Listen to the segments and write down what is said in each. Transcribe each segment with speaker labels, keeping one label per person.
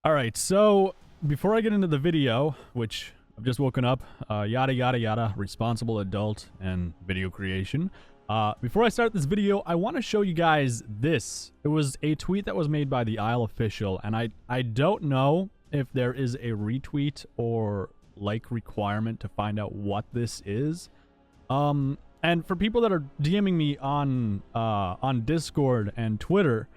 Speaker 1: All right, so before I get into the video, which I've just woken up, yada yada yada, responsible adult and video creation. Before I start this video, I want to show you guys this. It was a tweet that was made by the Isle official, and I don't know if there is a retweet or like requirement to find out what this is. And for people that are DMing me on Discord and Twitter,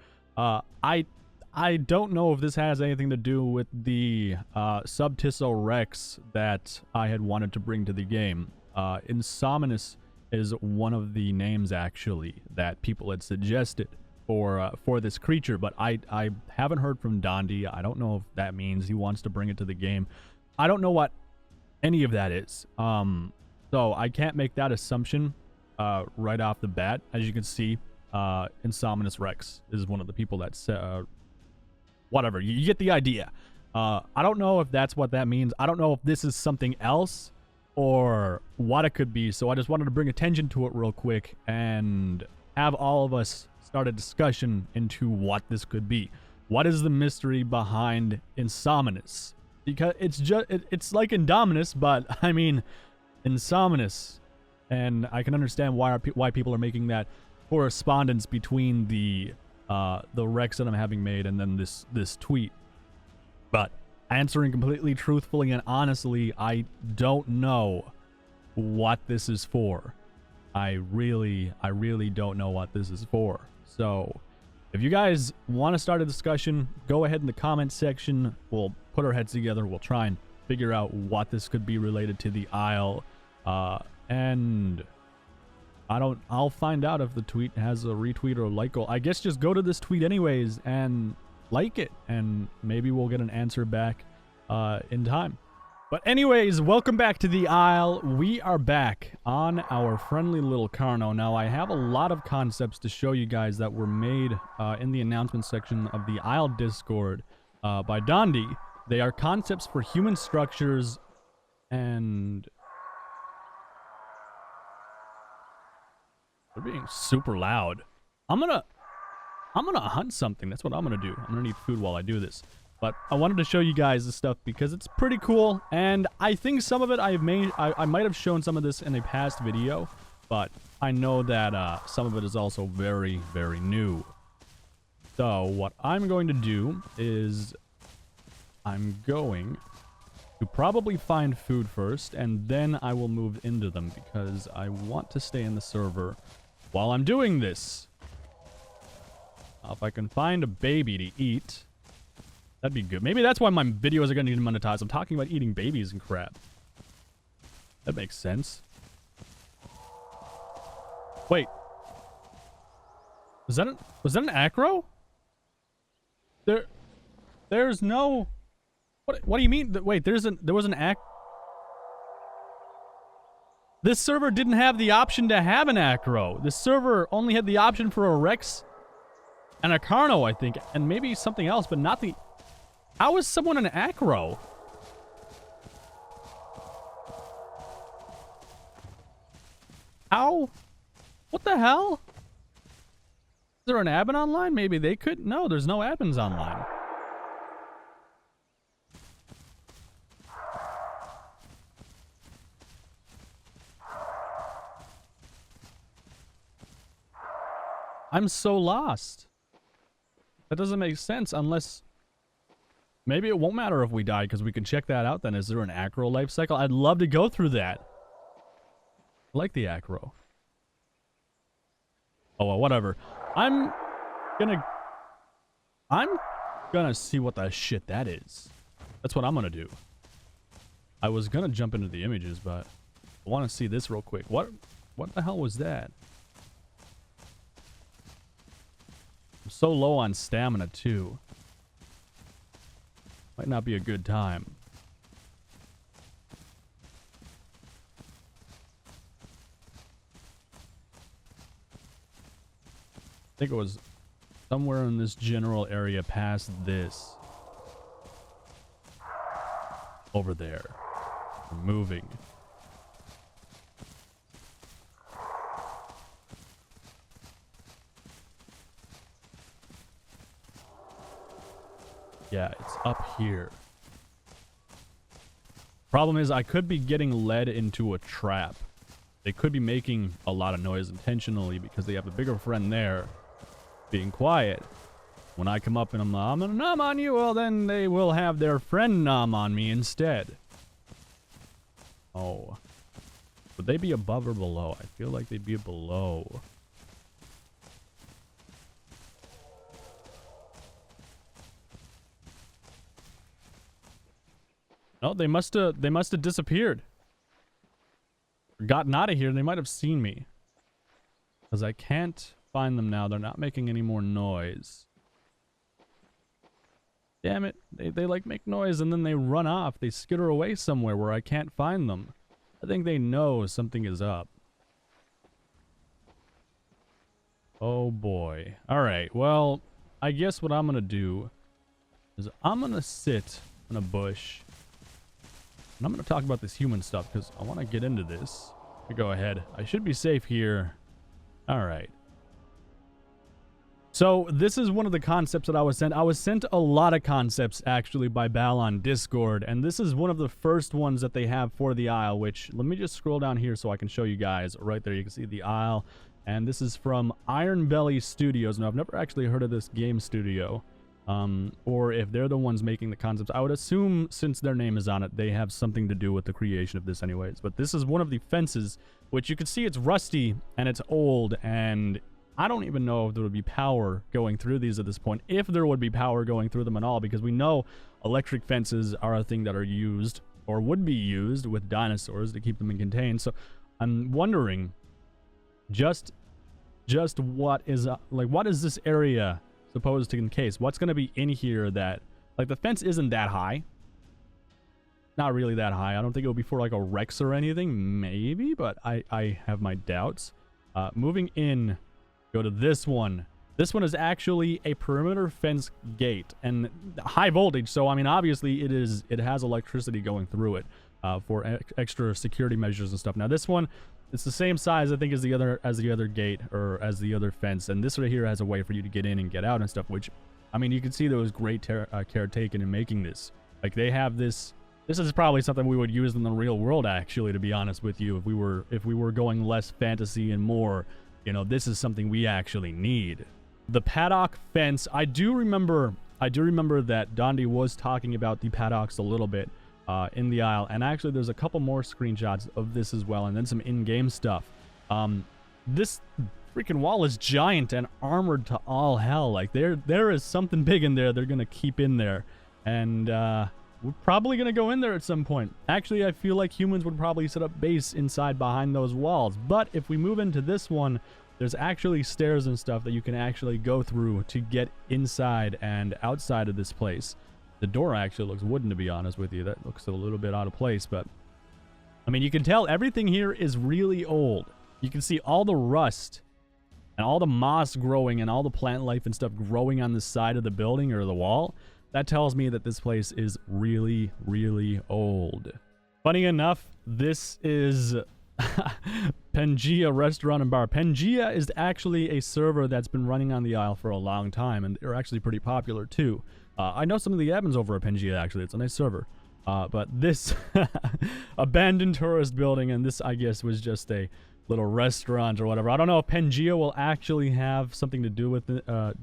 Speaker 1: I don't know if this has anything to do with the Subtiso Rex that I had wanted to bring to the game. Insomnus is one of the names actually that people had suggested for this creature, but I haven't heard from Dondi. I don't know if that means he wants to bring it to the game. I don't know what any of that is. So I can't make that assumption right off the bat. As you can see, Insomnus Rex is one of the people that's whatever, you get the idea. I don't know if that's what that means. I don't know if this is something else or what it could be, so I just wanted to bring attention to it real quick and have all of us start a discussion into what this could be. What is the mystery behind Insomnus? Because it's just it's like Indominus, but I mean Insomnus, and I can understand why people are making that correspondence between the Rex that I'm having made and then this tweet. But answering completely truthfully and honestly, I don't know what this is for. I really don't know what this is for. So if you guys want to start a discussion, go ahead in the comment section. We'll put our heads together. We'll try and figure out what this could be related to the Isle. And I'll find out if the tweet has a retweet or a like. I guess just go to this tweet anyways and like it, and maybe we'll get an answer back in time. But anyways, welcome back to the Isle. We are back on our friendly little Carno. Now, I have a lot of concepts to show you guys that were made in the announcement section of the Isle Discord by Dondi. They are concepts for human structures, and they're being super loud. I'm gonna hunt something. That's what I'm gonna do. I'm gonna need food while I do this. But I wanted to show you guys this stuff because it's pretty cool, and I think some of it I might have shown some of this in a past video, but I know that some of it is also very, very new. So what I'm going to do is I'm going to probably find food first, and then I will move into them because I want to stay in the server while I'm doing this. If I can find a baby to eat, that'd be good. Maybe that's why my videos are going to get monetized. I'm talking about eating babies and crap. That makes sense. Wait. Was that an acro? There's no... What do you mean? Wait, there was an ac... This server didn't have the option to have an acro. This server only had the option for a Rex and a Carno, I think, and maybe something else, but not the... How is someone an acro? How? What the hell? Is there an admin online? Maybe they could... No, there's no admins online. I'm so lost. That doesn't make sense unless... Maybe it won't matter if we die because we can check that out then. Is there an acro life cycle? I'd love to go through that. I like the acro. Oh, well, whatever. I'm gonna see what the shit that is. That's what I'm gonna do. I was gonna jump into the images, but I want to see this real quick. What the hell was that? I'm so low on stamina, too. Might not be a good time. I think it was somewhere in this general area past this. Over there. We're moving. Yeah, it's up here. Problem is, I could be getting led into a trap. They could be making a lot of noise intentionally because they have a bigger friend there being quiet. When I come up and I'm gonna nom on you, well, then they will have their friend nom on me instead. Oh. Would they be above or below? I feel like they'd be below. No, they must have disappeared. Gotten out of here. They might have seen me. Because I can't find them now. They're not making any more noise. Damn it. They like make noise and then they run off. They skitter away somewhere where I can't find them. I think they know something is up. Oh boy. Alright, well, I guess what I'm gonna do is I'm gonna sit in a bush. And I'm gonna talk about this human stuff because I want to get into this. Go ahead. I should be safe here. Alright. So, this is one of the concepts that I was sent. I was sent a lot of concepts, actually, by Bal on Discord. And this is one of the first ones that they have for the Isle, which, let me just scroll down here so I can show you guys. Right there, you can see the Isle. And this is from Iron Belly Studios. Now, I've never actually heard of this game studio. Or if they're the ones making the concepts. I would assume, since their name is on it, they have something to do with the creation of this anyways. But this is one of the fences, which you can see it's rusty, and it's old, and I don't even know if there would be power going through these at this point, if there would be power going through them at all, because we know electric fences are a thing that are used, or would be used, with dinosaurs to keep them contained. So I'm wondering, just what is, what is this area supposed to encase? What's going to be in here that, like, the fence isn't that high. Not really that high. I don't think it would be for, like, a Rex or anything. Maybe, but I have my doubts. Moving in... Go to this one. This one is actually a perimeter fence gate and high voltage. So I mean, obviously it has electricity going through it for extra security measures and stuff. Now this one, it's the same size I think as the other gate or as the other fence. And this right here has a way for you to get in and get out and stuff. Which, I mean, you can see there was great care taken in making this. Like they have this. This is probably something we would use in the real world, actually, to be honest with you, if we were going less fantasy and more. You know, this is something we actually need. The paddock fence, I do remember that Dondi was talking about the paddocks a little bit in the Isle, and actually there's a couple more screenshots of this as well, and then some in-game stuff. This freaking wall is giant and armored to all hell. Like there is something big in there they're gonna keep in there, and we're probably gonna go in there at some point. Actually, I feel like humans would probably set up base inside behind those walls. But if we move into this one, there's actually stairs and stuff that you can actually go through to get inside and outside of this place. The door actually looks wooden, to be honest with you. That looks a little bit out of place, but I mean, you can tell everything here is really old. You can see all the rust and all the moss growing and all the plant life and stuff growing on the side of the building or the wall. That tells me that this place is really, really old. Funny enough, this is Pangea Restaurant and Bar. Pangea is actually a server that's been running on the Isle for a long time, and they're actually pretty popular too. I know some of the admins over at Pangea, actually. It's a nice server. But this abandoned tourist building, and this, I guess, was just a little restaurant or whatever. I don't know if Pangea will actually have something to do with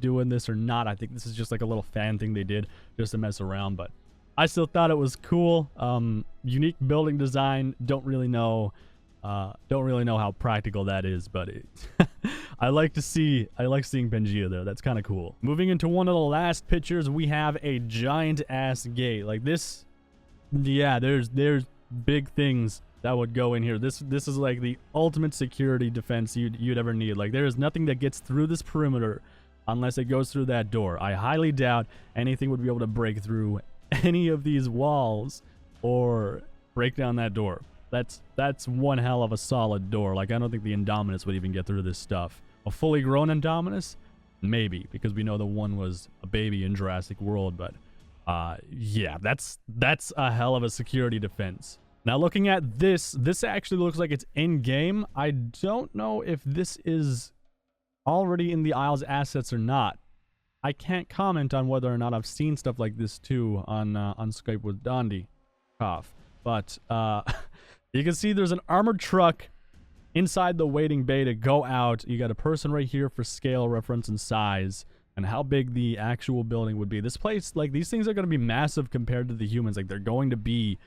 Speaker 1: doing this or not. I think this is just like a little fan thing they did just to mess around, but I still thought it was cool. Unique building design. Don't really know how practical that is, but I like seeing Pangea there. That's kind of cool. Moving into one of the last pictures, we have a giant ass gate like this. Yeah, there's big things that would go in here. This is like the ultimate security defense you'd ever need. Like there is nothing that gets through this perimeter unless it goes through that door. I highly doubt anything would be able to break through any of these walls or break down that door. That's one hell of a solid door. Like I don't think the Indominus would even get through this stuff. A fully grown Indominus? Maybe, because we know the one was a baby in Jurassic World, but yeah, that's a hell of a security defense. Now looking at this actually looks like it's in-game. I don't know if this is already in the Isle's assets or not. I can't comment on whether or not I've seen stuff like this too on Skype with Dondi. Cough. But you can see there's an armored truck inside the waiting bay to go out. You got a person right here for scale reference and size and how big the actual building would be. This place, like, these things are going to be massive compared to the humans. Like, they're going to be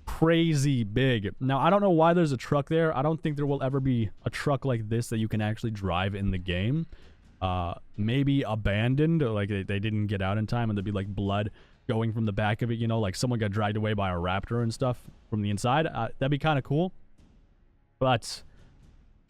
Speaker 1: crazy big. Now, I don't know why there's a truck there. I don't think there will ever be a truck like this that you can actually drive in the game. Maybe abandoned, or like they didn't get out in time and there'd be like blood going from the back of it, you know, like someone got dragged away by a raptor and stuff from the inside. That'd be kind of cool. But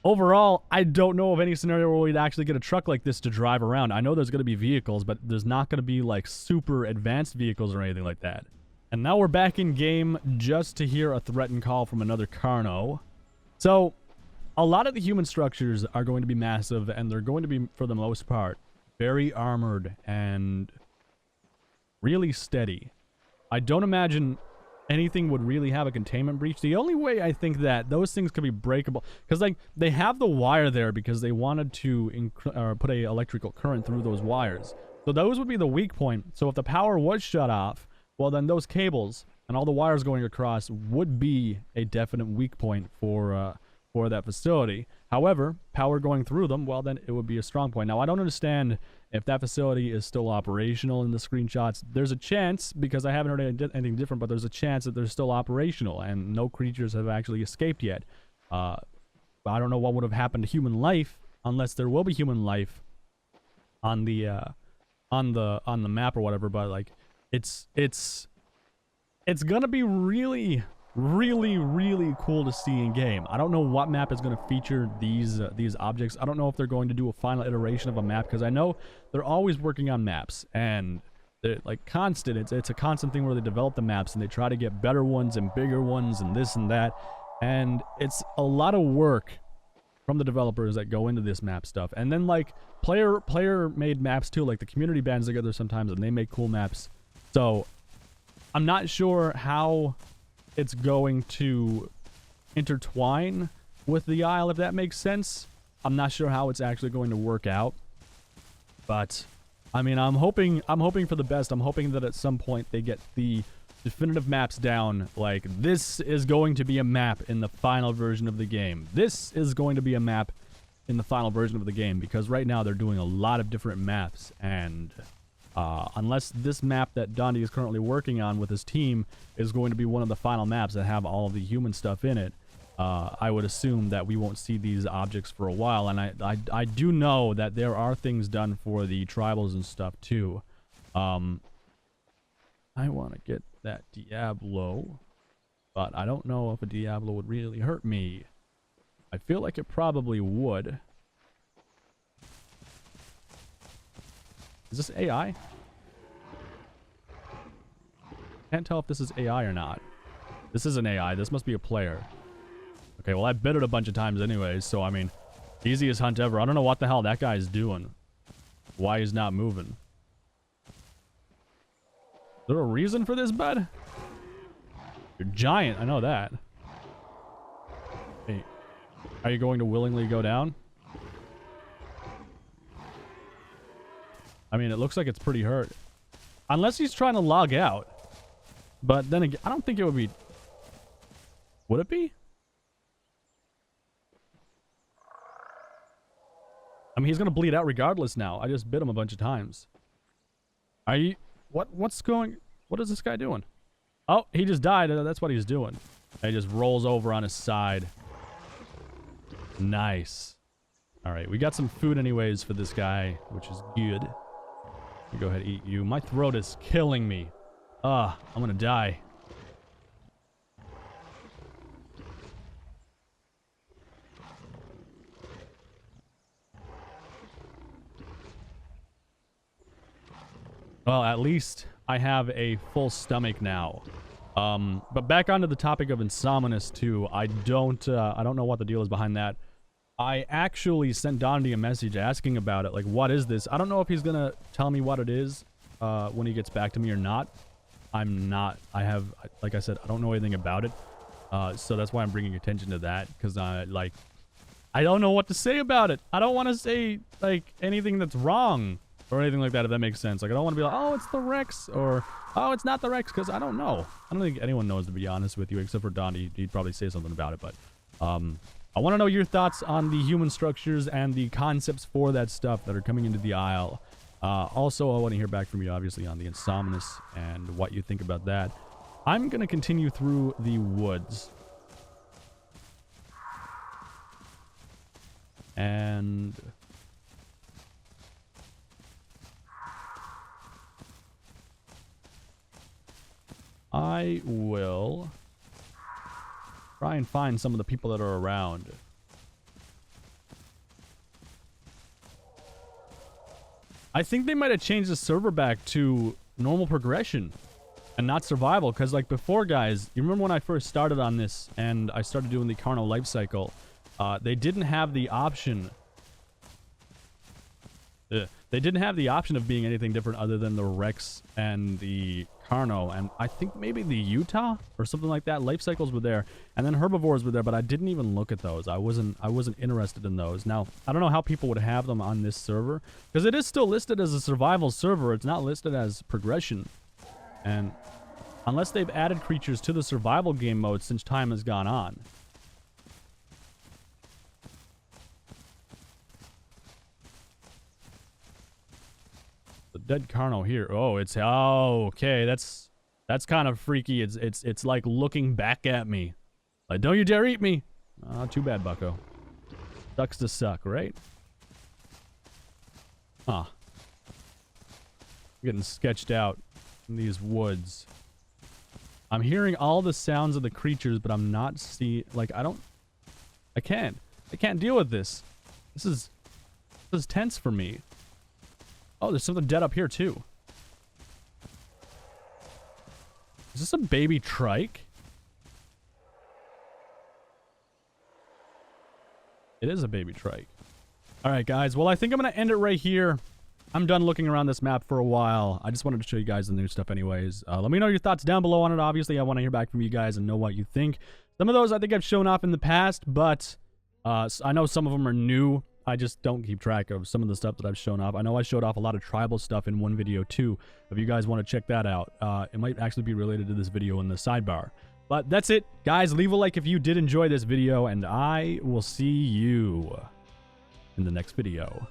Speaker 1: overall, I don't know of any scenario where we'd actually get a truck like this to drive around. I know there's going to be vehicles, but there's not going to be like super advanced vehicles or anything like that. And now we're back in game just to hear a threatened call from another Carno. So a lot of the human structures are going to be massive, and they're going to be, for the most part, very armored and really steady. I don't imagine anything would really have a containment breach. The only way I think that those things could be breakable, because like they have the wire there because they wanted to put a electrical current through those wires. So those would be the weak point. So if the power was shut off, well then those cables and all the wires going across would be a definite weak point for that facility. However, power going through them, well then it would be a strong point. Now I don't understand if that facility is still operational in the screenshots. There's a chance, because I haven't heard anything different, but there's a chance that they're still operational and no creatures have actually escaped yet. I don't know what would have happened to human life, unless there will be human life on the map or whatever, but like it's gonna be really cool to see in game. I don't know what map is going to feature these objects. I don't know if they're going to do a final iteration of a map, because I know they're always working on maps and they're like constant. It's a constant thing where they develop the maps and they try to get better ones and bigger ones and this and that, and it's a lot of work from the developers that go into this map stuff. And then like player made maps too, like the community bands together sometimes and they make cool maps. So I'm not sure how it's going to intertwine with the Isle, if that makes sense. I'm not sure how it's actually going to work out, but I mean, I'm hoping for the best. I'm hoping that at some point they get the definitive maps down. Like, this is going to be a map in the final version of the game. This is going to be a map in the final version of the game, because right now they're doing a lot of different maps, and unless this map that Dondi is currently working on with his team is going to be one of the final maps that have all of the human stuff in it, I would assume that we won't see these objects for a while. And I do know that there are things done for the tribals and stuff too. I want to get that Diablo, but I don't know if a Diablo would really hurt me. I feel like it probably would. Is this AI? Can't tell if this is AI or not. This isn't AI. This must be a player. Okay, well, I bit it a bunch of times anyways, so I mean, easiest hunt ever. I don't know what the hell that guy is doing. Why he's not moving. Is there a reason for this, bud? You're giant, I know that. Hey, are you going to willingly go down? I mean, it looks like it's pretty hurt. Unless he's trying to log out. But then again, I don't think it would be... Would it be? I mean, he's going to bleed out regardless now. I just bit him a bunch of times. Are you... What's going... What is this guy doing? Oh, he just died. That's what he's doing. He just rolls over on his side. Nice. Alright, we got some food anyways for this guy, which is good. Go ahead, eat you. My throat is killing me. I'm gonna die. Well, at least I have a full stomach now. But back onto the topic of Insomnus 2, I don't know what the deal is behind that. I actually sent Dondi a message asking about it, like, what is this? I don't know if he's gonna tell me what it is when he gets back to me or not. Like I said, I don't know anything about it. So that's why I'm bringing attention to that, because I don't know what to say about it. I don't want to say, like, anything that's wrong. or anything like that, if that makes sense. Like, I don't want to be like, oh, it's the Rex, or oh, it's not the Rex, because I don't know. I don't think anyone knows, to be honest with you, except for Don. He'd probably say something about it, but I want to know your thoughts on the human structures and the concepts for that stuff that are coming into the Isle. Also, I want to hear back from you, obviously, on the Insomnus and what you think about that. I'm going to continue through the woods. And I will try and find some of the people that are around. I think they might have changed the server back to normal progression and not survival, because like before, guys, you remember when I first started on this and I started doing the Carno life cycle, they didn't have the option. They didn't have the option of being anything different other than the Rex and the Carno, and I think maybe the Utah or something like that. Life cycles were there, and then herbivores were there, but I didn't even look at those. I wasn't interested in those. Now, I don't know how people would have them on this server, because it is still listed as a survival server. It's not listed as progression, and unless they've added creatures to the survival game mode since time has gone on. The dead Carno here. Oh, it's okay. That's kind of freaky. It's like looking back at me, like, don't you dare eat me. Too bad, Bucko. Sucks to suck, right? Huh. Getting sketched out in these woods. I'm hearing all the sounds of the creatures, but I'm not like, I can't deal with this. This is tense for me. Oh, there's something dead up here, too. Is this a baby trike? It is a baby trike. Alright, guys. Well, I think I'm going to end it right here. I'm done looking around this map for a while. I just wanted to show you guys the new stuff anyways. Let me know your thoughts down below on it. Obviously, I want to hear back from you guys and know what you think. Some of those I think I've shown off in the past, but I know some of them are new. I just don't keep track of some of the stuff that I've shown off. I know I showed off a lot of tribal stuff in one video too. If you guys want to check that out, it might actually be related to this video in the sidebar. But that's it. Guys, leave a like if you did enjoy this video, and I will see you in the next video.